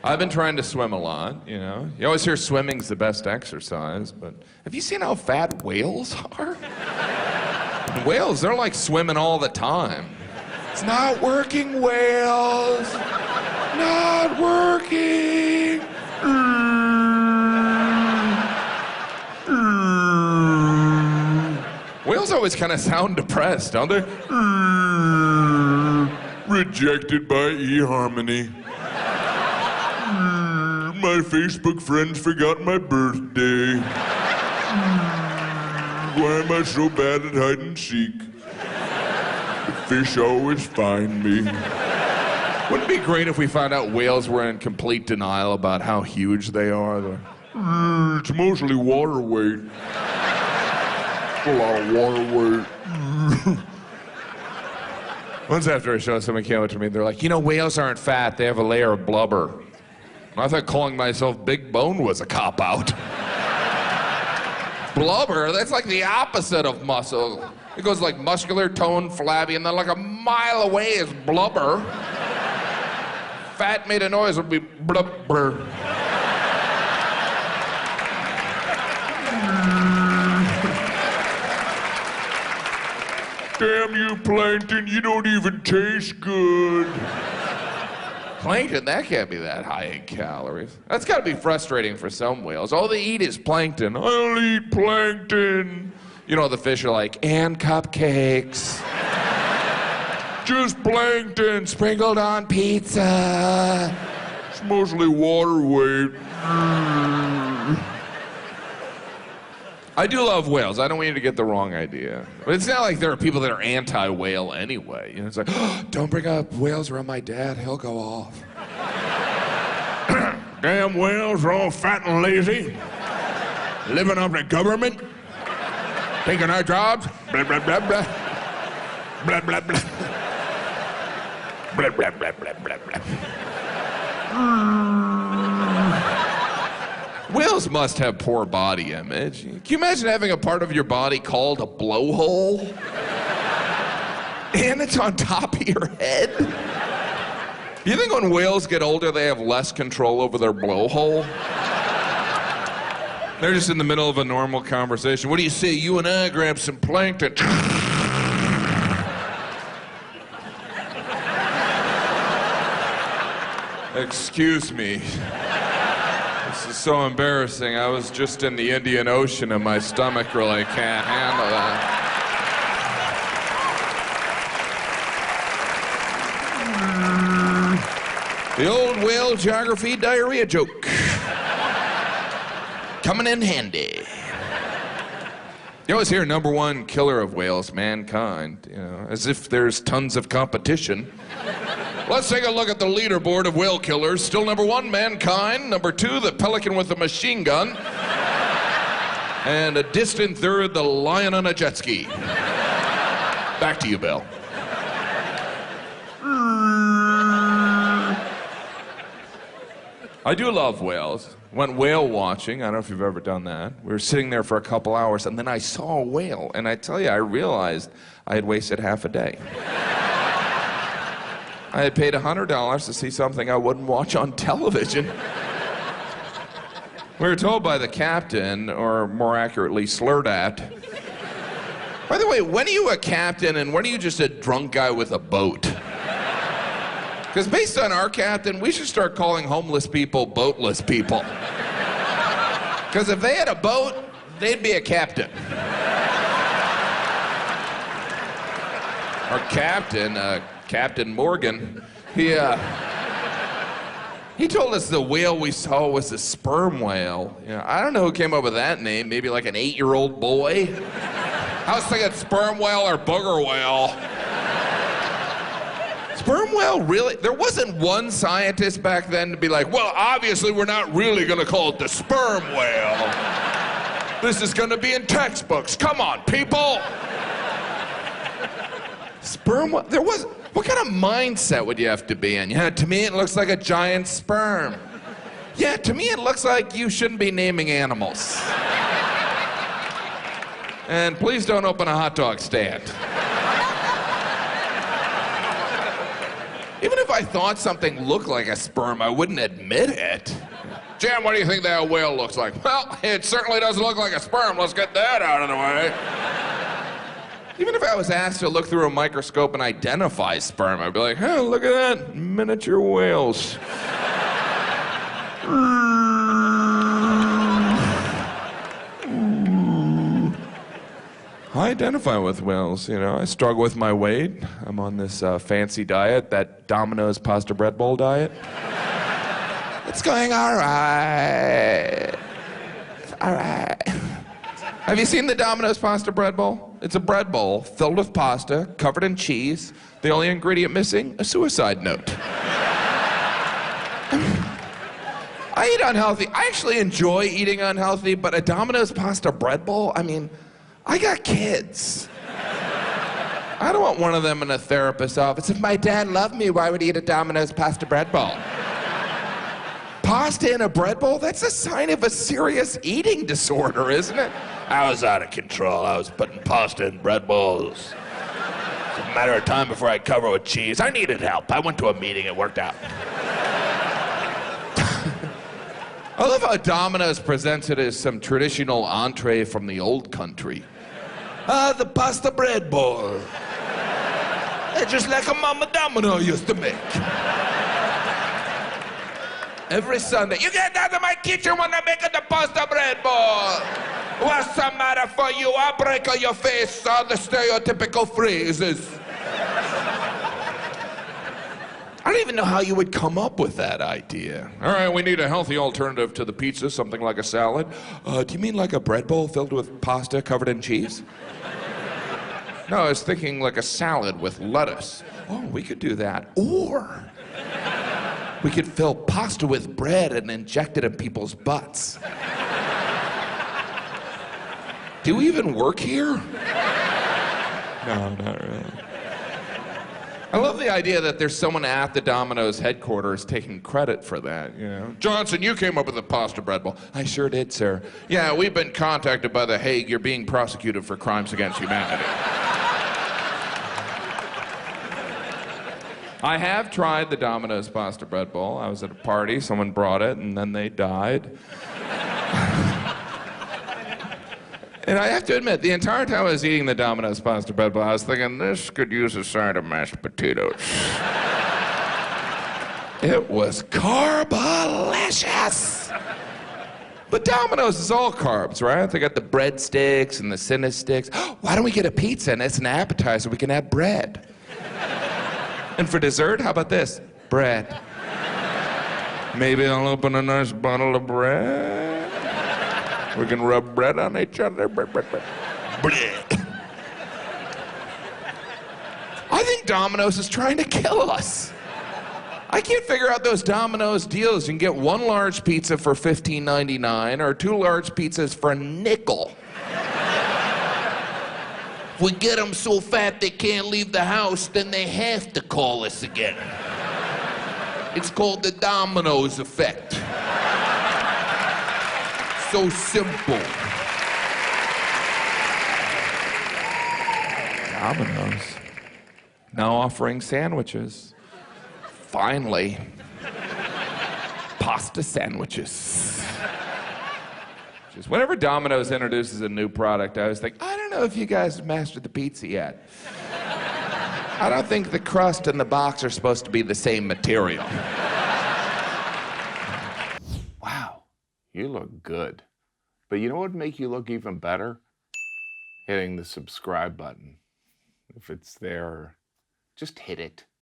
I've been trying to swim a lot, you know. You always hear swimming's the best exercise, but have you seen how fat whales are? Whales, they're like swimming all the time. It's not working, whales. Not working. Whales always kind of sound depressed, don't they? Rejected by eHarmony. My Facebook friends forgot my birthday. Why am I so bad at hide and seek? The fish always find me. Wouldn't it be great if we found out whales were in complete denial about how huge they are? It's mostly water weight. A lot of water weight. Once after I showed someone came up to me, they're like, you know, whales aren't fat, they have a layer of blubber. I thought calling myself big bone was a cop-out. Blubber, that's like the opposite of muscle. It goes like muscular, toned, flabby, and then like a mile away is blubber. Fat made a noise would be blubber. Damn you, plankton, you don't even taste good. Plankton, that can't be that high in calories. That's gotta be frustrating for some whales. All they eat is plankton. I'll eat plankton. You know, the fish are like, and cupcakes. Just plankton sprinkled on pizza. It's mostly water weight. I do love whales. I don't want you to get the wrong idea. But it's not like there are people that are anti-whale anyway. You know, it's like, oh, don't bring up whales around my dad. He'll go off. Damn whales are all fat and lazy. Living off the government. Taking our jobs. Blah, blah, blah, blah. Blah, blah, blah. Blah, blah, blah, blah, blah, blah. Whales must have poor body image. Can you imagine having a part of your body called a blowhole? And it's on top of your head? You think when whales get older, they have less control over their blowhole? They're just in the middle of a normal conversation. What do you say? You and I grab some plankton. Excuse me. This is so embarrassing. I was just in the Indian Ocean and my stomach really can't handle that. The old whale geography diarrhea joke. Coming in handy. You always hear number one killer of whales, mankind, you know, as if there's tons of competition. Let's take a look at the leaderboard of whale killers. Still number one, mankind. Number two, the pelican with a machine gun. And a distant third, the lion on a jet ski. Back to you, Bill. I do love whales. Went whale watching. I don't know if you've ever done that. We were sitting there for a couple hours, and then I saw a whale. And I tell you, I realized I had wasted half a day. I had paid $100 to see something I wouldn't watch on television. We were told by the captain, or more accurately, slurred at. By the way, when are you a captain and when are you just a drunk guy with a boat? Because based on our captain, we should start calling homeless people boatless people. Because if they had a boat, they'd be a captain. Our captain, Captain Morgan, he told us the whale we saw was a sperm whale. You know, I don't know who came up with that name, maybe like an 8-year-old boy. I was thinking sperm whale or booger whale. Sperm whale, really? There wasn't one scientist back then to be like, well, obviously we're not really gonna call it the sperm whale. This is gonna be in textbooks. Come on, people. Sperm whale, there was, what kind of mindset would you have to be in? Yeah, to me it looks like a giant sperm. Yeah, to me it looks like you shouldn't be naming animals. And please don't open a hot dog stand. Even if I thought something looked like a sperm, I wouldn't admit it. Jan, what do you think that whale looks like? Well, it certainly doesn't look like a sperm. Let's get that out of the way. Even if I was asked to look through a microscope and identify sperm, I'd be like, oh, look at that, miniature whales. I identify with whales, you know. I struggle with my weight. I'm on this fancy diet, that Domino's pasta bread bowl diet. It's going all right. It's all right. Have you seen the Domino's pasta bread bowl? It's a bread bowl filled with pasta, covered in cheese. The only ingredient missing, a suicide note. I eat unhealthy. I actually enjoy eating unhealthy, but a Domino's pasta bread bowl, I mean, I got kids. I don't want one of them in a therapist's office. If my dad loved me, why would he eat a Domino's pasta bread bowl? Pasta in a bread bowl? That's a sign of a serious eating disorder, isn't it? I was out of control. I was putting pasta in bread bowls. It's a matter of time before I cover with cheese. I needed help. I went to a meeting. It worked out. I love how Domino's presents it as some traditional entree from the old country. The pasta bread bowl. It's just like a Mama Domino used to make. Every Sunday, you get out of my kitchen when I'm making the pasta bread bowl. What's the matter for you? I'll break on your face all the stereotypical phrases. I don't even know how you would come up with that idea. All right, we need a healthy alternative to the pizza, something like a salad. Do you mean like a bread bowl filled with pasta covered in cheese? No, I was thinking like a salad with lettuce. Oh, we could do that. Or we could fill pasta with bread and inject it in people's butts. Do we even work here? No, not really. I love the idea that there's someone at the Domino's headquarters taking credit for that, you know. Johnson, you came up with the pasta bread bowl. I sure did, sir. Yeah, we've been contacted by the Hague. You're being prosecuted for crimes against humanity. I have tried the Domino's pasta bread bowl. I was at a party, someone brought it, and then they died. And I have to admit, the entire time I was eating the Domino's pasta bread bowl, I was thinking, this could use a side of mashed potatoes. It was carbalicious. But Domino's is all carbs, right? They got the breadsticks and the Cinesticks. Why don't we get a pizza and as an appetizer we can have bread? And for dessert, how about this? Bread. Maybe I'll open a nice bottle of bread. We can rub bread on each other. Bread. I think Domino's is trying to kill us. I can't figure out those Domino's deals. You can get one large pizza for $15.99 or two large pizzas for a nickel. If we get them so fat they can't leave the house, then they have to call us again. It's called the Domino's effect. So simple. Domino's. Now offering sandwiches. Finally. Pasta sandwiches. Just whenever Domino's introduces a new product, I always think, I don't know if you guys have mastered the pizza yet. I don't think the crust and the box are supposed to be the same material. Wow, you look good. But you know what would make you look even better? Hitting the subscribe button. If it's there, just hit it.